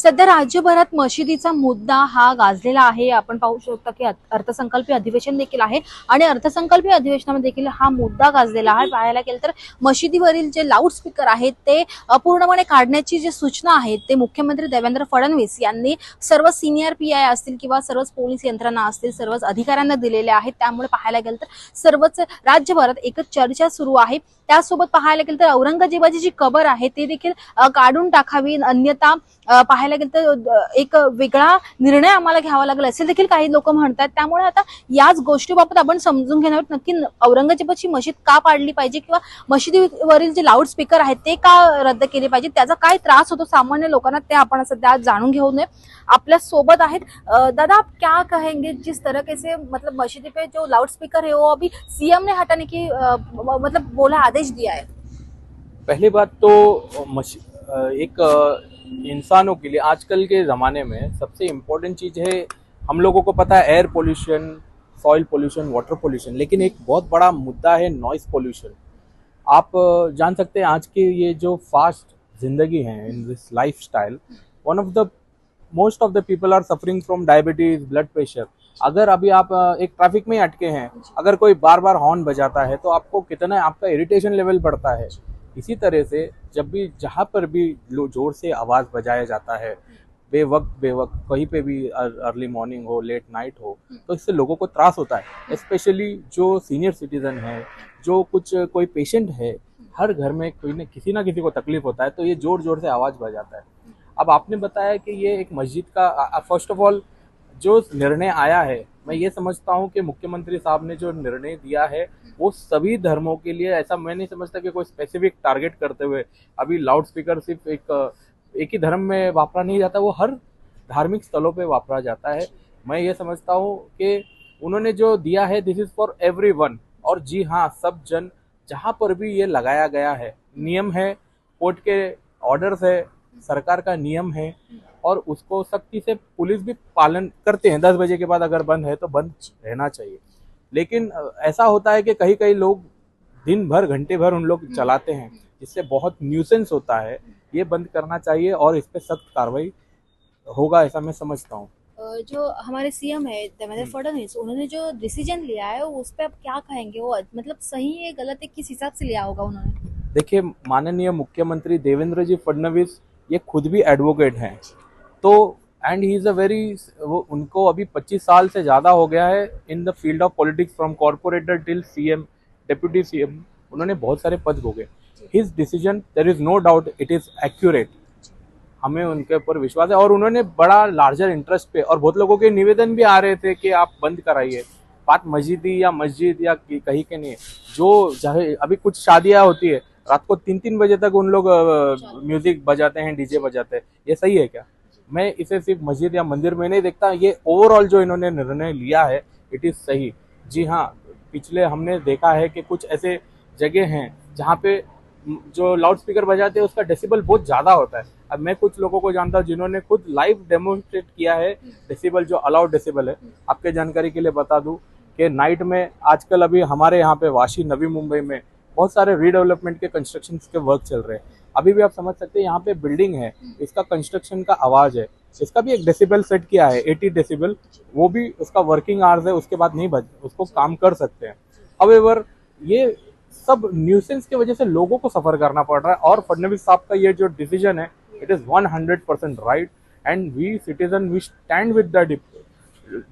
सध्या राज्यभरात मशिदीचा मुद्दा हा गाजलेला आहे. आपण पाहू शकतो की अर्थसंकल्पीय अधिवेशन देखील आहे आणि अर्थसंकल्पीय अधिवेशनामध्ये देखील हा मुद्दा गाजलेला आहे. पाहायला गेलं तर मशिदीवरील जे लाऊडस्पीकर आहेत ते पूर्णपणे काढण्याची जी सूचना आहे ते मुख्यमंत्री देवेंद्र फडणवीस यांनी सर्व सिनियर पीआय असतील किंवा सर्वच पोलीस यंत्रणा असतील सर्वच अधिकाऱ्यांना दिलेले आहेत. त्यामुळे पाहायला गेलं तर सर्वच राज्यभरात एकच चर्चा सुरू आहे. त्यासोबत पाहायला गेलं तर औरंगजेबाची जी कबर आहे ती देखील काढून टाकावी, अन्यथा पाहायला गेलं तर एक वेगळा निर्णय आम्हाला घ्यावा लागेल असे देखील काही लोक म्हणतात. त्यामुळे आता याच गोष्टीबाबत आपण समजून घेणार आहोत नक्की औरंगजेबाची मशीद का पाडली पाहिजे किंवा मशिदीवरील जे लाऊडस्पीकर आहेत ते का रद्द केले पाहिजे, त्याचा काय त्रास होतो सामान्य लोकांना ते आपण सध्या जाणून घेऊ नये. आपल्या सोबत आहेत दादा, आप क्या कहेंगे जिस तरीके से मतलब मशीदी पे जो लाउडस्पीकर है वो अभी सीएम ने हटाने की मतलब बोला आदेश दिया है। पहली बात तो एक इंसानों के लिए आजकल के ज़माने में सबसे इम्पोर्टेंट चीज़ है। हम लोगों को पता है air pollution, soil pollution, water pollution, लेकिन एक बहुत बड़ा मुद्दा है नॉइस पोल्यूशन। आप जान सकते हैं आज की ये जो फास्ट जिंदगी है, in this lifestyle, one of the most of the people are suffering from diabetes, blood pressure. अगर अभी आप एक ट्रैफिक में ही अटके हैं, अगर कोई बार बार हॉर्न बजाता है तो आपको कितना आपका इरिटेशन लेवल बढ़ता है। इसी तरह से जब भी जहाँ पर भी जोर से आवाज़ बजाया जाता है, बेवक्त कहीं पे भी, अर्ली मॉर्निंग हो, लेट नाइट हो, तो इससे लोगों को त्रास होता है। स्पेशली जो सीनियर सिटीजन है, जो कोई पेशेंट है, हर घर में कोई न किसी ना किसी को तकलीफ होता है, तो ये जोर जोर से आवाज़ बजाता है। अब आपने बताया कि ये एक मस्जिद का, फर्स्ट ऑफ ऑल जो निर्णय आया है, मैं ये समझता हूँ कि मुख्यमंत्री साहब ने जो निर्णय दिया है वो सभी धर्मों के लिए, ऐसा मैं नहीं समझता कि कोई स्पेसिफिक टारगेट करते हुए अभी लाउड स्पीकर सिर्फ एक ही धर्म में वापरा नहीं जाता, वो हर धार्मिक स्थलों पे वापरा जाता है। मैं ये समझता हूँ कि उन्होंने जो दिया है दिस इज फॉर एवरीवन। और जी हाँ, सब जन जहाँ पर भी ये लगाया गया है, नियम है, कोर्ट के ऑर्डर्स है, सरकार का नियम है, और उसको सख्ती से पुलिस भी पालन करते हैं। 10 बजे के बाद अगर बंद है तो बंद रहना चाहिए। लेकिन ऐसा होता है कि कहीं कहीं लोग दिन भर, घंटे भर उन लोग चलाते हैं, जिससे बहुत न्यूसेंस होता है। ये बंद करना चाहिए और इस पे सख्त कार्रवाई होगा, ऐसा मैं समझता हूँ। जो हमारे सीएम है देवेंद्र फडणवीस, उन्होंने जो डिसीजन लिया है उस पर आप क्या कहेंगे? वो मतलब सही है, गलत है, किस हिसाब से लिया होगा उन्होंने? देखिए, माननीय मुख्यमंत्री देवेंद्र जी फडणवीस ये खुद भी एडवोकेट हैं, तो and he is a very, वो उनको अभी 25 साल से ज़्यादा हो गया है in the field of politics, from corporator till CM, deputy CM, उन्होंने बहुत सारे पद भोगे। His decision, there is no doubt, it is accurate, हमें उनके ऊपर विश्वास है। और उन्होंने बड़ा लार्जर इंटरेस्ट पे, और बहुत लोगों के निवेदन भी आ रहे थे कि आप बंद कराइए। बात मस्जिदी या मस्जिद या कहीं के नहीं, जो चाहे अभी कुछ शादियां होती है, रात को 3-3 बजे तक उन लोग म्यूजिक बजाते हैं, डीजे बजाते हैं, ये सही है क्या? मैं इसे सिर्फ मस्जिद या मंदिर में नहीं देखता, ये ओवरऑल जो इन्होंने निर्णय लिया है इट इज सही। जी हाँ, पिछले हमने देखा है कि कुछ ऐसे जगह हैं जहाँ पे जो लाउड स्पीकर बजाते हैं उसका डेसिबल बहुत ज़्यादा होता है। अब मैं कुछ लोगों को जानता हूँ जिन्होंने खुद लाइव डेमोन्स्ट्रेट किया है डेसिबल, जो अलाउड डेसिबल है। आपके जानकारी के लिए बता दूँ कि नाइट में आजकल अभी हमारे यहाँ पे वाशी, नवी मुंबई में बहुत सारे रीडेवलपमेंट के कंस्ट्रक्शन के वर्क चल रहे हैं। अभी भी आप समझ सकते हैं, यहाँ पे बिल्डिंग है, इसका कंस्ट्रक्शन का आवाज़ है, इसका भी एक डेसिबल सेट किया है 80 डेसिबल, वो भी उसका वर्किंग आवर्स है, उसके बाद नहीं बज, उसको काम कर सकते हैं। हाउएवर ये सब न्यूसेंस की वजह से लोगों को सफर करना पड़ रहा है, और फडणवीस साहब का ये जो डिसीजन है it is 100% right, and we citizen we stand with the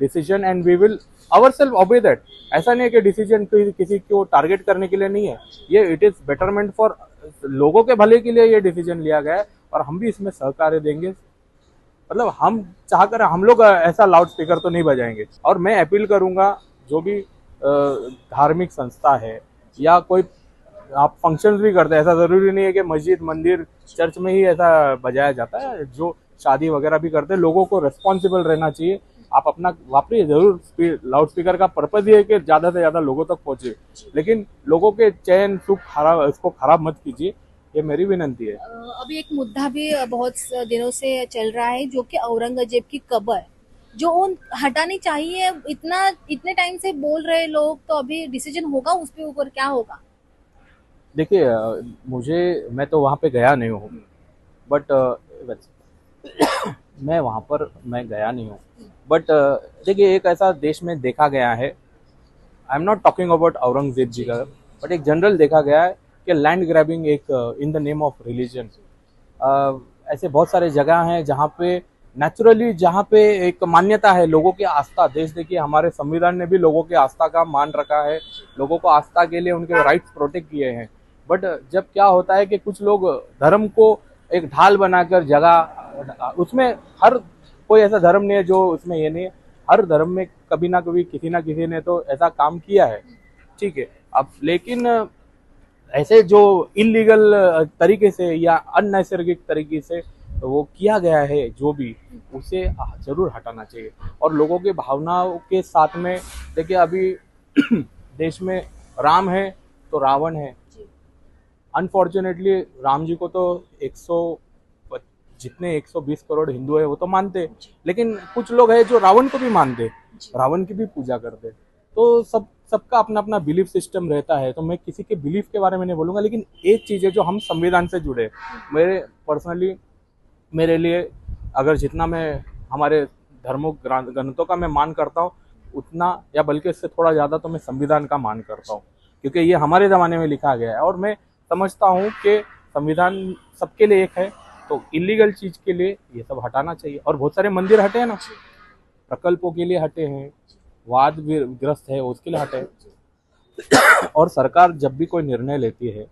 decision and we will ourselves obey that। ऐसा नहीं है कि डिसीजन किसी को टारगेट करने के लिए नहीं है, ये इट इज बेटरमेंट फॉर लोगों के भले के लिए ये डिसीजन लिया गया है, और हम भी इसमें सहकार्य देंगे। मतलब हम चाहकर हम लोग ऐसा लाउड स्पीकर तो नहीं बजाएंगे। और मैं अपील करूंगा, जो भी धार्मिक संस्था है या कोई आप फंक्शंस भी करते हैं, ऐसा ज़रूरी नहीं है कि मस्जिद, मंदिर, चर्च में ही ऐसा बजाया जाता है। जो शादी वगैरह भी करते हैं, लोगों को रिस्पॉन्सिबल रहना चाहिए। आप अपना वापरिए जरूर, लाउड स्पीकर का पर्पज ये है कि ज़्यादा से ज़्यादा लोगों तक पहुँचे, लेकिन लोगों के चैन सुख इसको खराब मत कीजिए, ये मेरी विनंती है। अभी एक मुद्दा भी बहुत दिनों से चल रहा है जो कि औरंगजेब की कबर जो उन हटानी चाहिए, इतने टाइम से बोल रहे लोग, तो अभी डिसीजन होगा उस पे ऊपर क्या होगा? देखिए, मैं तो वहाँ पे गया नहीं हूँ, बट मैं वहाँ पर मैं गया नहीं हूँ, बट देखिए एक ऐसा देश में देखा गया है, I am not talking about Aurangzeb ji का, बट एक जनरल देखा गया है कि लैंड ग्रैबिंग एक in the name of religion, ऐसे बहुत सारे जगह हैं जहाँ पे नेचुरली, जहाँ पे एक मान्यता है, लोगों की आस्था, देश देखिए हमारे संविधान ने भी लोगों की आस्था का मान रखा है, लोगों को आस्था के लिए उनके राइट्स प्रोटेक्ट किए हैं। बट जब क्या होता है कि कुछ लोग धर्म को एक ढाल बनाकर जगह, उसमें हर कोई ऐसा धर्म नहीं है जो उसमें ये नहीं है, हर धर्म में कभी ना कभी किसी ना किसी ने तो ऐसा काम किया है, ठीक है। अब लेकिन ऐसे जो इलीगल तरीके से या अनैसर्गिक तरीके से वो किया गया है जो भी, उसे जरूर हटाना चाहिए। और लोगों की भावनाओं के साथ में देखिए अभी देश में राम है तो रावण है, अनफॉर्चुनेटली राम जी को तो 120 करोड़ हिंदू है वो तो मानते, लेकिन कुछ लोग हैं जो रावण को भी मानते, रावण की भी पूजा करते। तो सबका अपना अपना बिलीफ सिस्टम रहता है, तो मैं किसी के बिलीफ के बारे में नहीं बोलूंगा, लेकिन एक चीज है जो हम संविधान से जुड़े, मेरे पर्सनली मेरे लिए अगर जितना मैं हमारे धर्मों ग्रंथों का मैं मान करता हूँ उतना या बल्कि इससे थोड़ा ज्यादा तो मैं संविधान का मान करता हूँ, क्योंकि ये हमारे जमाने में लिखा गया है और मैं समझता हूँ कि संविधान सबके लिए एक है, तो इलीगल चीज के लिए ये सब हटाना चाहिए। और बहुत सारे मंदिर हटे हैं ना, प्रकल्पों के लिए हटे हैं, वाद ग्रस्त है उसके लिए हटे हैं। और सरकार जब भी कोई निर्णय लेती है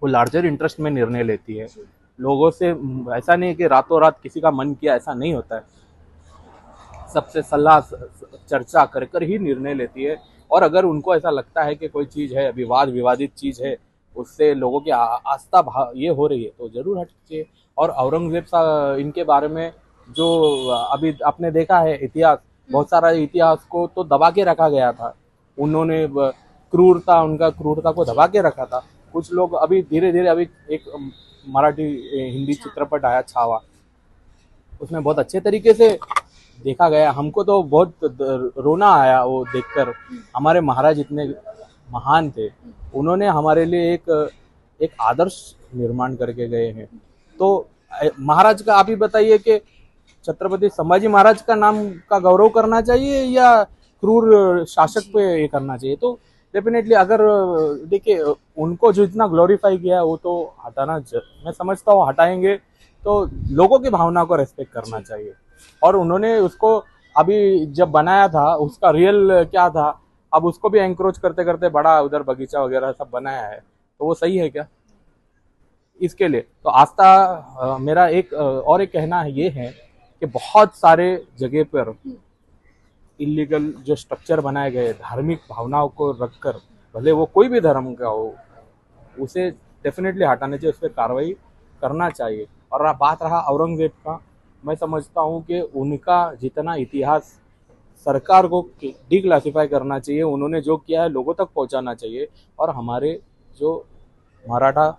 वो लार्जर इंटरेस्ट में निर्णय लेती है, लोगों से ऐसा नहीं है कि रातों रात किसी का मन किया, ऐसा नहीं होता है, सबसे सलाह चर्चा कर कर ही निर्णय लेती है। और अगर उनको ऐसा लगता है कि कोई चीज है विवादित चीज है, उससे लोगों की आस्था ये हो रही है, तो जरूर हटनी चाहिए। और औरंगजेब सा इनके बारे में जो अभी आपने देखा है इतिहास, बहुत सारा इतिहास को तो दबा के रखा गया था, उन्होंने उनका क्रूरता को दबा के रखा था। कुछ लोग अभी धीरे धीरे, अभी एक मराठी हिंदी चित्रपट आया छावा, उसमें बहुत अच्छे तरीके से देखा गया, हमको तो बहुत रोना आया वो देखकर। हमारे महाराज इतने महान थे, उन्होंने हमारे लिए एक आदर्श निर्माण करके गए हैं। तो महाराज का आप ही बताइए कि छत्रपति संभाजी महाराज का नाम का गौरव करना चाहिए या क्रूर शासक पे ये करना चाहिए? तो डेफिनेटली अगर देखिए उनको जो इतना ग्लोरीफाई किया है वो तो हटाना, मैं समझता हूँ हटाएंगे तो लोगों की भावना को रेस्पेक्ट करना चाहिए। और उन्होंने उसको अभी जब बनाया था उसका रियल क्या था, अब उसको भी एंक्रोच करते करते बड़ा उधर बगीचा वगैरह सब बनाया है, तो वो सही है क्या? इसके लिए तो आस्था, मेरा और एक कहना है ये है कि बहुत सारे जगह पर इलीगल जो स्ट्रक्चर बनाए गए धार्मिक भावनाओं को रखकर, भले वो कोई भी धर्म का हो, उसे डेफिनेटली हटाने चाहिए, उस पर कार्रवाई करना चाहिए। और बात रहा औरंगजेब का, मैं समझता हूँ कि उनका जितना इतिहास सरकार को डिक्लासिफाई करना चाहिए, उन्होंने जो किया है लोगों तक पहुंचाना चाहिए। और हमारे जो मराठा,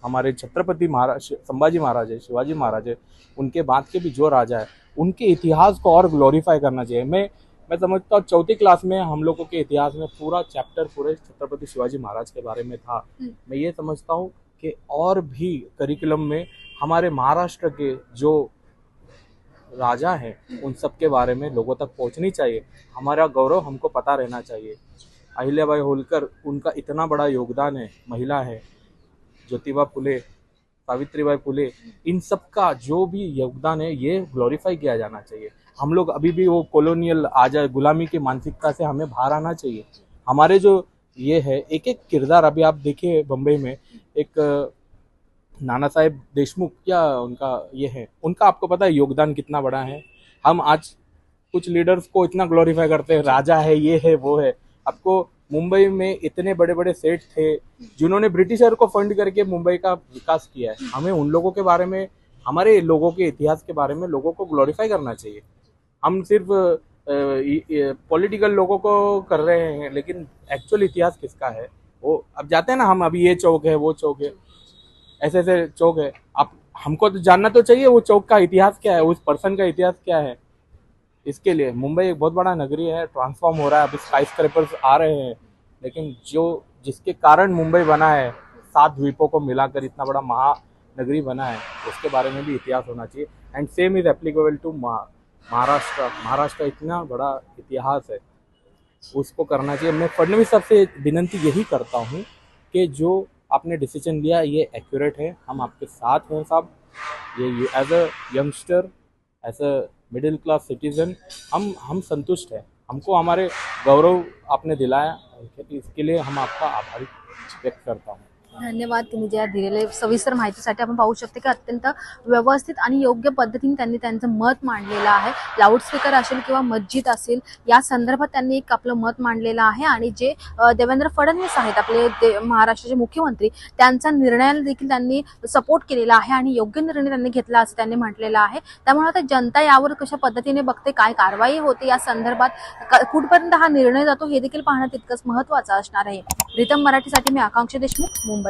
हमारे छत्रपति महाराज संभाजी महाराज है, शिवाजी महाराज है, उनके बाद के भी जो राजा है, उनके इतिहास को और ग्लोरीफाई करना चाहिए। मैं समझता हूँ 4th क्लास में हम लोगों के इतिहास में पूरा चैप्टर पूरे छत्रपति शिवाजी महाराज के बारे में था। मैं ये समझता हूँ कि और भी करिकुलम में हमारे महाराष्ट्र के जो राजा हैं उन सब के बारे में लोगों तक पहुंचनी चाहिए। हमारा गौरव हमको पता रहना चाहिए। अहिल्याबाई होलकर, उनका इतना बड़ा योगदान है, महिला है, ज्योतिबा फुले, सावित्रीबाई फुले, इन सब का जो भी योगदान है ये ग्लोरीफाई किया जाना चाहिए। हम लोग अभी भी वो कॉलोनियल गुलामी की मानसिकता से हमें बाहर आना चाहिए। हमारे जो ये है एक एक किरदार, अभी आप देखिए बम्बई में एक नाना साहेब देशमुख, क्या उनका ये है, उनका आपको पता है योगदान कितना बड़ा है। हम आज कुछ लीडर्स को इतना ग्लोरीफाई करते हैं, राजा है, ये है, वो है। आपको मुंबई में इतने बड़े बड़े सेठ थे जिन्होंने ब्रिटिशर को फंड करके मुंबई का विकास किया है। हमें उन लोगों के बारे में, हमारे लोगों के इतिहास के बारे में लोगों को ग्लोरीफाई करना चाहिए। हम सिर्फ पॉलिटिकल लोगों को कर रहे हैं, लेकिन एक्चुअल इतिहास किसका है वो अब जाते हैं ना हम, अभी ये चौक है, वो चौक है, ऐसे ऐसे चौक है, आप हमको तो जानना तो चाहिए वो चौक का इतिहास क्या है, उस पर्सन का इतिहास क्या है। इसके लिए मुंबई एक बहुत बड़ा नगरी है, ट्रांसफॉर्म हो रहा है, अभी स्काई स्क्रैपर्स आ रहे हैं, लेकिन जिसके कारण मुंबई बना है, 7 द्वीपों को मिलाकर इतना बड़ा नगरी बना है उसके बारे में भी इतिहास होना चाहिए। And same is applicable to Maharashtra. Maharashtra इतना बड़ा इतिहास है, उसको करना चाहिए। मैं फडणवीस साहब से विनती यही करता हूँ कि जो आपने डिसीजन लिया ये एक्यूरेट है, हम आपके साथ हैं साहब। ये as a youngster, as a middle class citizen हम संतुष्ट हैं। हमको हमारे गौरव आपने दिलाया, इसके लिए हम आपका आभारी व्यक्त करता हूँ। धन्यवाद तुम्ही ज्या दिलेल्या सविस्तर माहितीसाठी। आपण पाहू शकतो की अत्यंत व्यवस्थित आणि योग्य पद्धतीने त्यांनी त्यांचं मत मांडलेलं आहे। लाऊडस्पीकर असेल किंवा मस्जिद असेल या संदर्भात त्यांनी एक आपलं मत मांडलेलं आहे आणि जे देवेंद्र फडणवीस आहेत आपले महाराष्ट्राचे मुख्यमंत्री, त्यांचा निर्णयाला देखील त्यांनी सपोर्ट केलेला आहे आणि योग्य निर्णय त्यांनी घेतला असं त्यांनी म्हटलेलं आहे। त्यामुळे आता जनता यावर कशा पद्धतीने बघते, काय कारवाई होते या संदर्भात कुठपर्यंत हा निर्णय जातो हे देखील पाहणं तितकंच महत्त्वाचं असणार आहे। रितम मराठीसाठी मी आकांक्षा देशमुख, मुंबई।